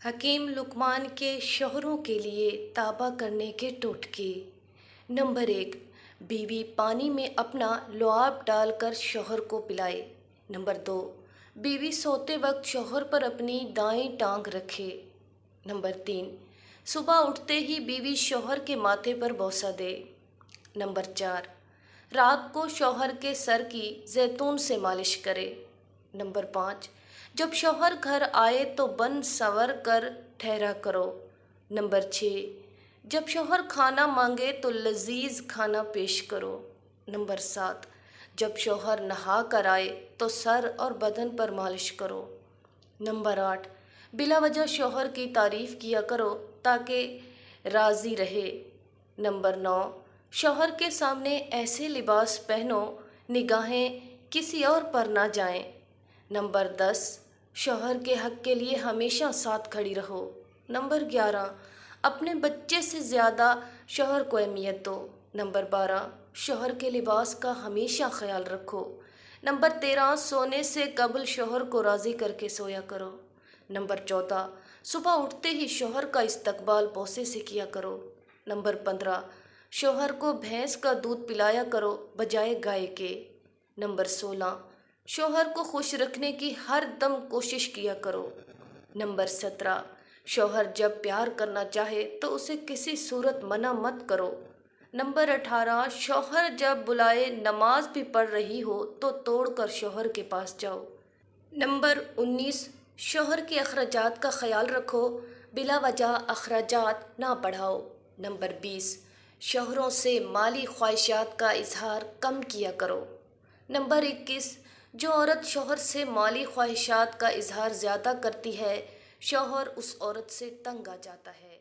حکیم لقمان کے شوہروں کے لیے توبہ کرنے کے ٹوٹکے۔ نمبر 1، بیوی پانی میں اپنا لعاب ڈال کر شوہر کو پلائے۔ نمبر 2، بیوی سوتے وقت شوہر پر اپنی دائیں ٹانگ رکھے۔ نمبر 3، صبح اٹھتے ہی بیوی شوہر کے ماتھے پر بوسہ دے۔ نمبر 4، رات کو شوہر کے سر کی زیتون سے مالش کرے۔ نمبر 5، جب شوہر گھر آئے تو بن سنور کر ٹھہرا کرو۔ نمبر 6، جب شوہر کھانا مانگے تو لذیذ کھانا پیش کرو۔ نمبر 7، جب شوہر نہا کر آئے تو سر اور بدن پر مالش کرو۔ نمبر 8، بلا وجہ شوہر کی تعریف کیا کرو تاکہ راضی رہے۔ نمبر 9، شوہر کے سامنے ایسے لباس پہنو نگاہیں کسی اور پر نہ جائیں۔ نمبر 10، شوہر کے حق کے لیے ہمیشہ ساتھ کھڑی رہو۔ نمبر 11، اپنے بچے سے زیادہ شوہر کو اہمیت دو۔ نمبر 12، شوہر کے لباس کا ہمیشہ خیال رکھو۔ نمبر 13، سونے سے قبل شوہر کو راضی کر کے سویا کرو۔ نمبر 14، صبح اٹھتے ہی شوہر کا استقبال بوسے سے کیا کرو۔ نمبر 15، شوہر کو بھینس کا دودھ پلایا کرو بجائے گائے کے۔ نمبر 16، شوہر کو خوش رکھنے کی ہر دم کوشش کیا کرو۔ نمبر 17، شوہر جب پیار کرنا چاہے تو اسے کسی صورت منع مت کرو۔ نمبر 18، شوہر جب بلائے نماز بھی پڑھ رہی ہو تو توڑ کر شوہر کے پاس جاؤ۔ نمبر 19، شوہر کے اخراجات کا خیال رکھو، بلا وجہ اخراجات نہ بڑھاؤ۔ نمبر 20، شوہروں سے مالی خواہشات کا اظہار کم کیا کرو۔ نمبر 21، جو عورت شوہر سے مالی خواہشات کا اظہار زیادہ کرتی ہے، شوہر اس عورت سے تنگ آ جاتا ہے۔